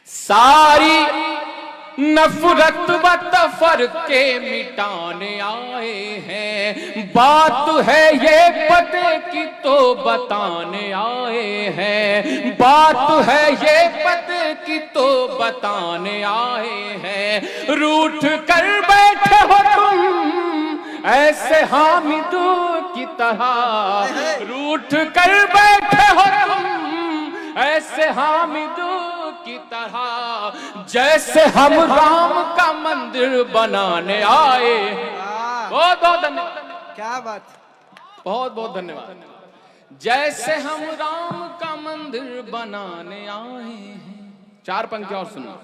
सारी नफरत व तफरके मिटाने आए हैं। बात है ये पते की तो बताने आए हैं। बात है ये पते की तो बताने आए हैं। रूठ कर बैठे हो तुम ऐसे हामिदों की तरह, रूठ कर बैठे हो तुम ऐसे हामिदों की तरह, जैसे हम राम का मंदिर बनाने आए। बहुत बहुत धन्यवाद। क्या बात, बहुत बहुत धन्यवाद। जैसे हम राम का मंदिर बनाने आए हैं। चार पंक्तियां और सुनो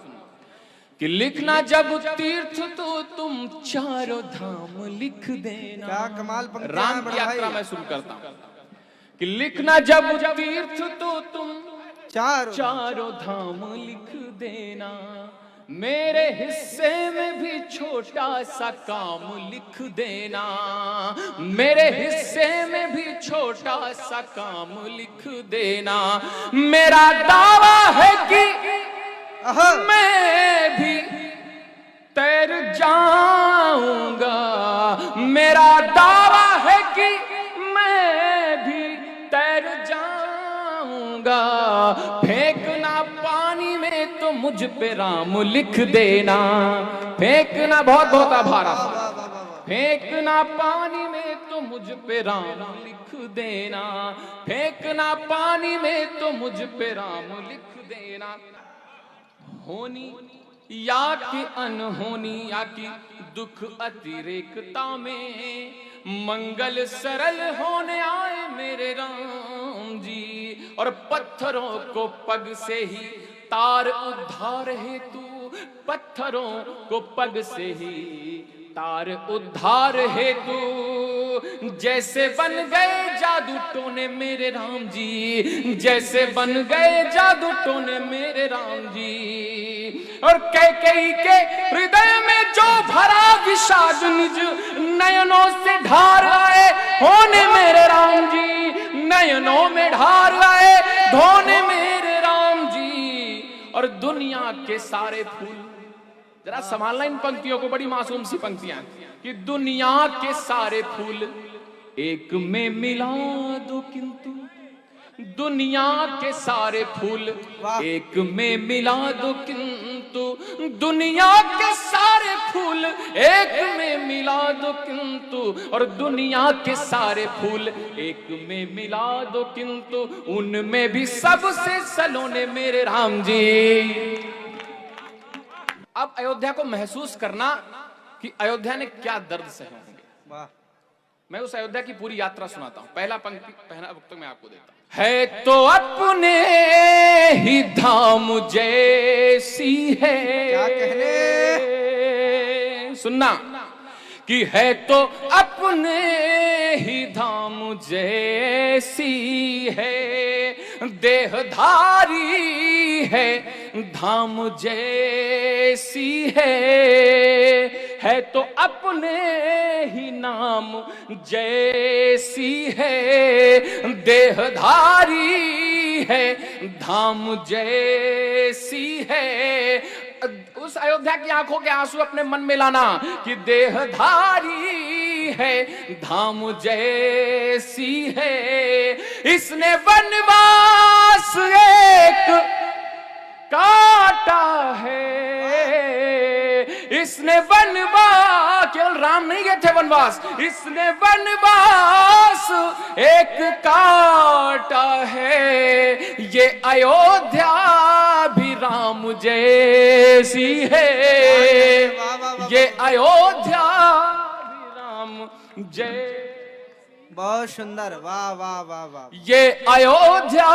कि लिखना जब तीर्थ तो तुम चारों धाम लिख देना। क्या कमाल पंक्तियां राम हैं की बड़े यात्रा भाई। मैं शुरू करता हूं कि लिखना जब तीर्थ तो तुम चारों धाम लिख देना। मेरे हिस्से में भी छोटा सा काम लिख देना। मेरे हिस्से में भी छोटा सा काम लिख देना। मेरा दावा है कि मैं भी तैर जाऊंगा। मेरा दावा है कि मैं भी तैर जाऊंगा। फेंकना पानी में तो मुझ पे राम लिख देना। फेंकना बहुत बहुत आभार। फेंकना पानी में तो मुझ पे राम लिख देना। फेंकना पानी में तो मुझ पे राम लिख देना। होनी या कि अनहोनी या कि दुख अतिरेकता में मंगल सरल होने आए मेरे राम जी। और पत्थरों को पग से ही तार उद्धार हेतु, पत्थरों को पग से ही तार उद्धार हेतु, जैसे बन गए जादू टोने मेरे राम जी। जैसे बन गए जादू टोने मेरे राम जी। और कैकेयी के हृदय में जो भरा विषाद निज नयनों से ढार आए होने मेरे राम जी। नयनों में ढार आए धोने मेरे राम जी। और दुनिया के सारे फूल, जरा संभालना इन पंक्तियों को, बड़ी मासूम सी पंक्तियां कि दुनिया के सारे फूल एक में मिला दो किंतु, दुनिया के सारे फूल एक में मिला दो किंतु, दुनिया के सारे फूल एक में मिला दो किंतु, और दुनिया के सारे फूल एक में मिला दो किंतु, उनमें भी सबसे सलोने मेरे राम जी। अब अयोध्या को महसूस करना कि अयोध्या ने क्या दर्द सहे होंगे। वाह। मैं उस अयोध्या की पूरी यात्रा सुनाता हूं। पहला पंक्ति, पहला वक्त मैं आपको देता हूं। है तो अपने ही धाम जैसी है, क्या कहने, सुनना कि है तो अपने ही धाम जैसी है, देहधारी है धाम जैसी है तो अपने ही नाम जैसी है, देहधारी है धाम जैसी है। उस अयोध्या की आंखों के आंसू अपने मन में लाना कि देहधारी है धाम जैसी है। इसने वनवास एक काटा है, इसने वनवास, केवल राम नहीं गए थे वनवास, इसने वनवास एक काटा है। ये अयोध्या भी राम जैसी है, ये अयोध्या भी राम जैसी। बहुत सुंदर, वाह वाह वाह वाह। ये अयोध्या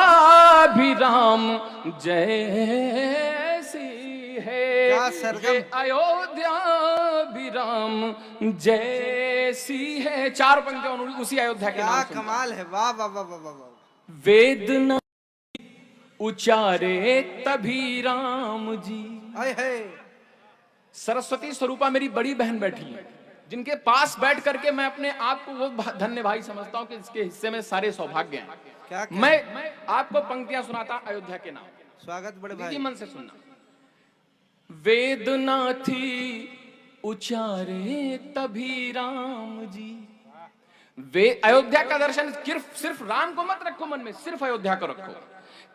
भी राम जैसी है, क्या सरगम। ये अयोध्या भी राम जैसी है। चार पंक्तियां उसी अयोध्या के क्या नाम सुनता। कमाल है, वाह वाह वाह वाह वाह। वेदना उचारे तभी राम जी। हाय हाय। सरस्वती स्वरूपा मेरी बड़ी बहन बैठी है, जिनके पास बैठ करके मैं अपने आप को वो धन्य भाई समझता हूं कि इसके हिस्से में सारे सौभाग्य हैं। क्या मैं आपको पंक्तियां सुनाता अयोध्या के नाम। स्वागत बड़े भाई। मन से सुनना वेदना थी उचारे तभी राम जी। वे अयोध्या का दर्शन सिर्फ राम को मत रखो मन में, सिर्फ अयोध्या को रखो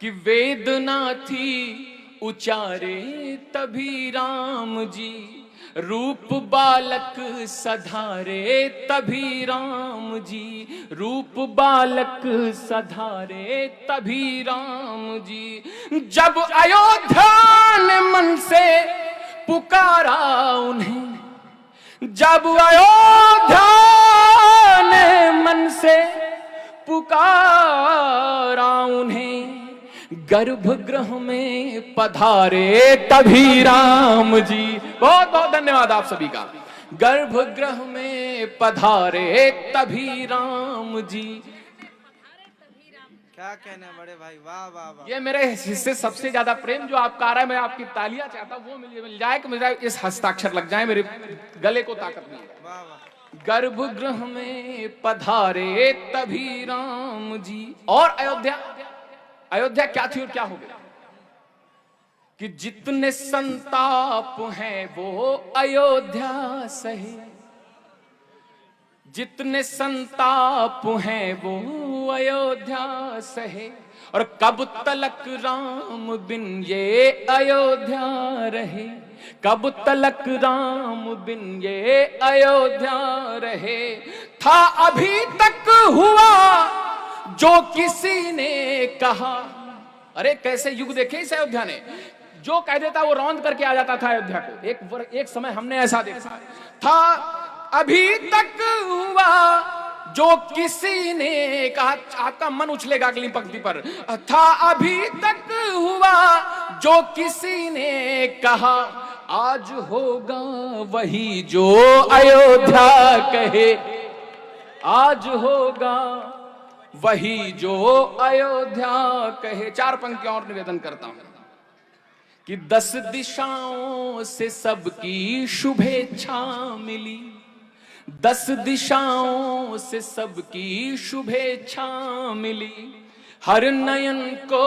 कि वेदना थी उचारे तभी राम जी, रूप बालक सधारे तभी राम जी, रूप बालक सधारे तभी राम जी। जब अयोध्या ने मन से पुकारा उन्हें, जब अयोध्या ने मन से पुकारा उन्हें, गर्भगृह में पधारे तभी राम जी। बहुत बहुत धन्यवाद आप सभी का। गर्भगृह में पधारे तभी राम जी। क्या कहने बड़े भाई, वाह वाह वाह। ये मेरे हिस्से सबसे ज्यादा प्रेम जो आपका आ रहा है, मैं आपकी तालियां चाहता हूं, वो मिल जाए कि मुझे इस हस्ताक्षर लग जाए, मेरे गले को ताकत मिले। वाह वाह। गर्भगृह में पधारे तभी राम जी। और अयोध्या क्या थी और क्या हो गया कि जितने संताप हैं वो अयोध्या सहे, जितने संताप हैं वो अयोध्या सहे, और कब तलक राम बिन ये अयोध्या रहे, कब तलक राम बिन ये अयोध्या रहे। था अभी तक हुआ जो किसी ने कहा, अरे कैसे युग देखे इस अयोध्या ने, जो कह देता वो रौंद करके आ जाता था अयोध्या को। एक समय हमने ऐसा देखा था। अभी तक हुआ जो किसी ने कहा, आपका मन उछलेगा अगली पंक्ति पर। था अभी तक हुआ जो किसी ने कहा, आज होगा वही जो अयोध्या कहे, आज होगा वही जो अयोध्या कहे। 4 पंक्तियां और निवेदन करता हूं कि 10 दिशाओं से सबकी शुभेच्छा मिली, 10 दिशाओं से सबकी शुभेच्छा मिली, हर नयन को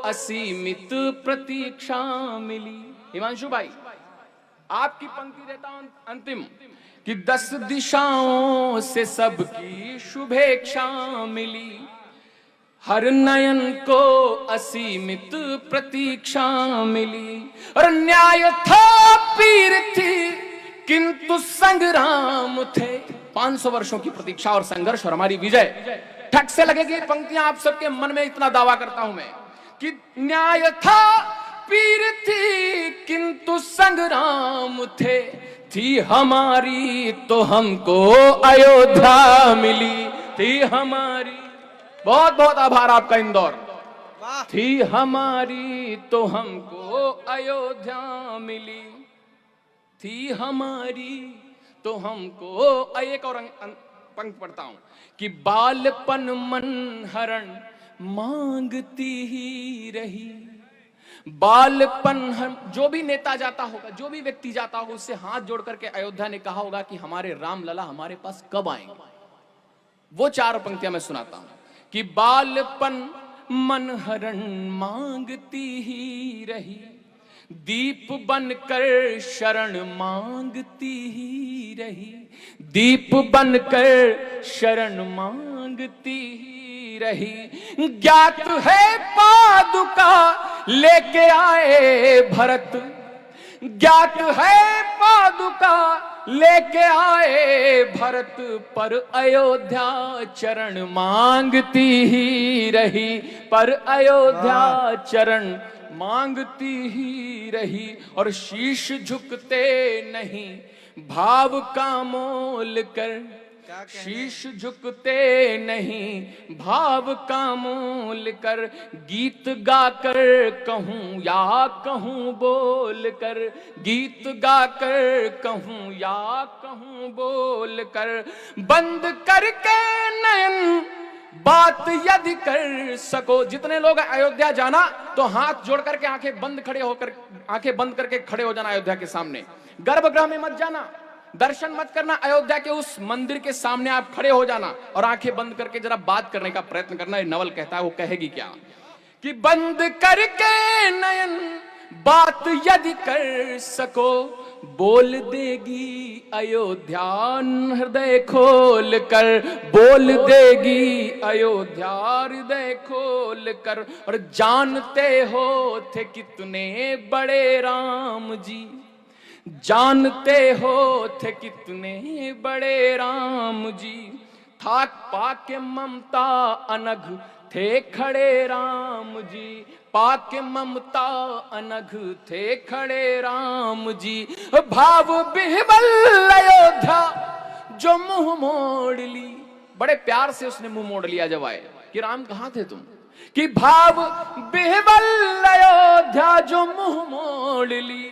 असीमित प्रतीक्षा मिली। हिमांशु भाई आपकी पंक्ति देता हूं अंतिम कि 10 दिशाओं से सबकी शुभेच्छा मिली, हर नयन को असीमित प्रतीक्षा मिली। और न्याय था पीर थी किंतु संग्राम थे, 500 वर्षों की प्रतीक्षा और संघर्ष और हमारी विजय। ठक से लगेगी पंक्तियां आप सबके मन में, इतना दावा करता हूं मैं कि न्याय था पीर थी किंतु संग्राम थे, थी हमारी तो हमको अयोध्या मिली, थी हमारी। बहुत बहुत आभार आपका इंदौर। थी हमारी तो हमको अयोध्या मिली, थी हमारी तो हमको। एक और पंक्ति पढ़ता हूं कि बालपन मन हरण मांगती ही रही, बालपन। जो भी नेता जाता होगा, जो भी व्यक्ति जाता होगा, उससे हाथ जोड़ करके अयोध्या ने कहा होगा कि हमारे राम लला हमारे पास कब आएंगे। वो 4 पंक्तियां मैं सुनाता हूं कि बालपन मन हरण मांगती ही रही, दीप बनकर शरण मांगती ही रही, दीप बनकर शरण मांगती ही रही। ज्ञात है पादुका लेके आए भरत, ज्ञात है पादुका लेके आए भरत, पर अयोध्या चरण मांगती ही रही, पर अयोध्या चरण मांगती ही रही। और शीश झुकते नहीं भाव का मोल कर, शीश झुकते नहीं भाव का मोल कर, गीत गाकर कहूं या कहूं बोल कर, गीत गाकर कहूं या कहूं बोल कर। बंद करके नयन बात यदि कर सको। जितने लोग अयोध्या जाना तो हाथ जोड़ करके आंखें बंद करके खड़े हो जाना अयोध्या के सामने। गर्भगृह में मत जाना, दर्शन मत करना, अयोध्या के उस मंदिर के सामने आप खड़े हो जाना और आंखें बंद करके जरा बात करने का प्रयत्न करना। ये नवल कहता है, वो कहेगी क्या कि बंद करके नयन बात यदि कर सको बोल देगी अयोध्या, हृदय खोल कर बोल देगी अयोध्या, हृदय खोल कर। और जानते हो थे कितने बड़े राम जी, जानते हो थे कितने बड़े राम जी, था पाके ममता अनघ थे खड़े राम जी, पाके ममता अनघ थे खड़े राम जी। भाव बिहबल अयोध्या जो मुंह मोड़ ली, बड़े प्यार से उसने मुंह मोड़ लिया जब आए कि राम कहां थे तुम, कि भाव बिहबल अयोध्या जो मुंह मोड़ ली,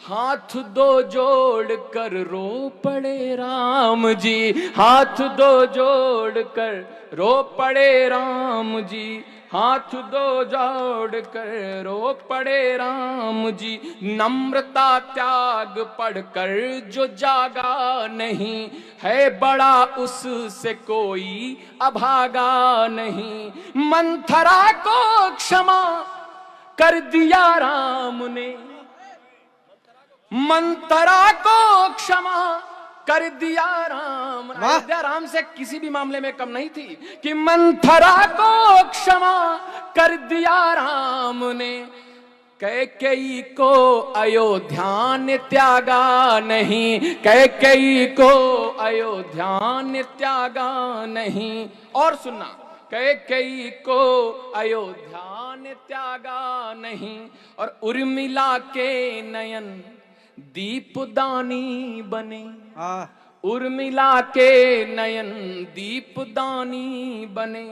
हाथ दो जोड़ कर रो पड़े राम जी, हाथ दो जोड़ कर रो पड़े राम जी, हाथ दो जोड़ कर रो पड़े राम जी। नम्रता त्याग पढ़कर जो जागा नहीं, है बड़ा उससे कोई अभागा नहीं। मंथरा को क्षमा कर दिया राम ने, मंथरा को क्षमा कर दिया राम। अयोध्या राम से किसी भी मामले में कम नहीं थी कि मंथरा को क्षमा कर दिया राम ने, कैकेयी को अयोध्या ने त्यागा नहीं, कैकेयी को अयोध्या ने त्यागा नहीं। और सुनना, कैकेयी को अयोध्या ने त्यागा नहीं, और उर्मिला के नयन दीपदानी बने, उर्मिला के नयन दीपदानी बने,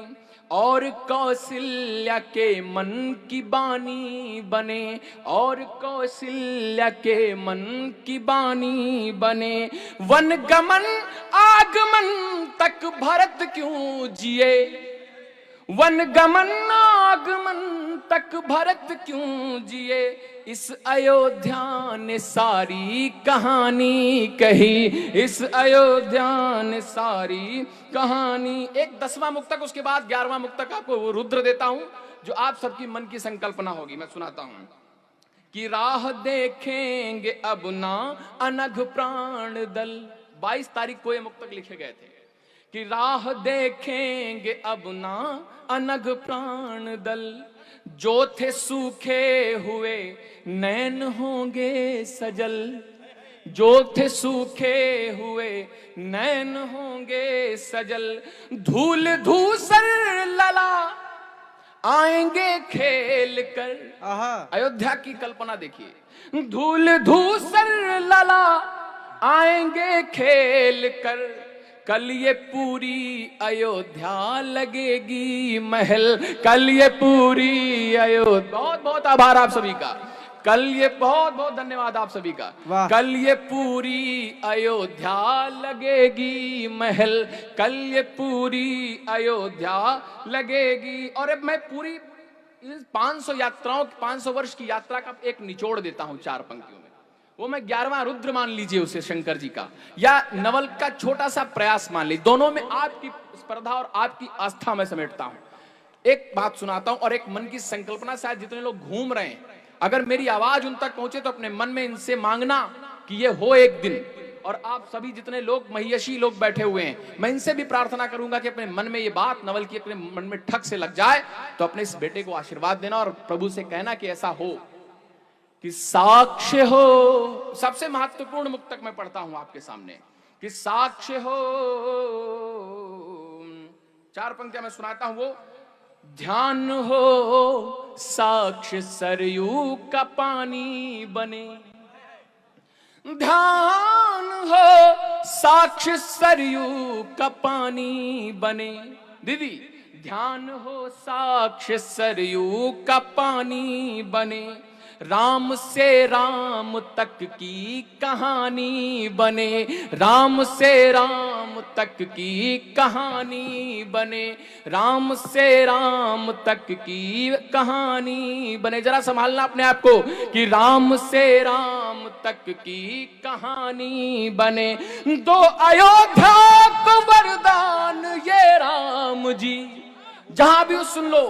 और कौशल्या के मन की बानी बने, और कौशल्या के मन की बानी बने। वन गमन आगमन तक भरत क्यों जिए, वन गमन आगमन तक भरत क्यों जिए, इस अयोध्या ने सारी कहानी कही, इस अयोध्या ने सारी कहानी। एक 10वां मुक्तक, उसके बाद 11वां मुक्तक आपको रुद्र देता हूं जो आप सबकी मन की संकल्पना होगी। मैं सुनाता हूं कि राह देखेंगे अब ना अनघ प्राण दल, 22 तारीख को ये मुक्तक लिखे गए थे कि राह देखेंगे अब ना अनघ प्राण दल, जो थे सूखे हुए नैन होंगे सजल, जो थे सूखे हुए नैन होंगे सजल। धूल धूसर लला आएंगे खेल कर, अयोध्या की कल्पना देखिए, धूल धूसर लला आएंगे खेल कर, कल ये पूरी अयोध्या लगेगी महल, कल ये पूरी अयोध्या। बहुत बहुत आभार आप सभी का, कल ये बहुत बहुत धन्यवाद आप सभी का। कल ये पूरी अयोध्या लगेगी महल, कल ये पूरी अयोध्या लगेगी। और अब मैं पूरी 500 यात्राओं, 500 वर्ष की यात्रा का एक निचोड़ देता हूं 4 पंक्तियों में। वो मैं 11वां रुद्र मान लीजिए उसे शंकर जी का, या नवल का छोटा सा प्रयास मान लीजिए, दोनों में आपकी स्पर्धा और आपकी आस्था में समेटता हूं। एक बात सुनाता हूं और एक मन की संकल्पना, शायद जितने लोग घूम रहे हैं, अगर मेरी आवाज उन तक पहुंचे तो अपने मन में इनसे मांगना कि ये हो एक दिन। और आप सभी जितने लोग महियशी लोग बैठे हुए हैं, मैं इनसे भी प्रार्थना करूंगा कि अपने मन में ये बात नवल की अपने मन में ठक से लग जाए, तो अपने इस बेटे को आशीर्वाद देना और प्रभु से कहना कि ऐसा हो, कि साक्ष्य हो। सबसे महत्वपूर्ण मुक्तक मैं पढ़ता हूं आपके सामने कि साक्ष्य हो। 4 पंक्तियां मैं सुनाता हूं, वो ध्यान हो साक्ष्य सरयू का पानी बने, ध्यान हो साक्ष्य सरयू का पानी बने। दीदी, ध्यान हो साक्ष्य सरयू का पानी बने, राम से राम तक की कहानी बने, राम से राम तक की कहानी बने, राम से राम तक की कहानी बने। जरा संभालना अपने आप को कि राम से राम तक की कहानी बने। दो अयोध्या को वरदान ये राम जी, जहां भी सुन लो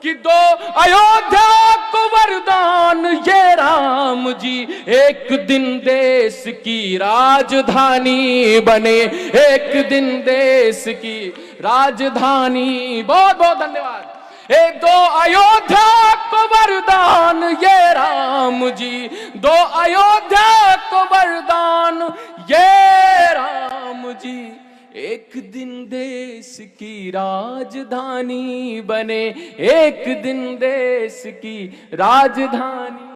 कि दो अयोध्या को वरदान ये राम जी, एक दिन देश की राजधानी बने, एक दिन देश की राजधानी। बहुत बहुत धन्यवाद। एक दो अयोध्या को वरदान ये राम जी, दो अयोध्या को वरदान ये राम जी, एक दिन देश की राजधानी बने, एक दिन देश की राजधानी।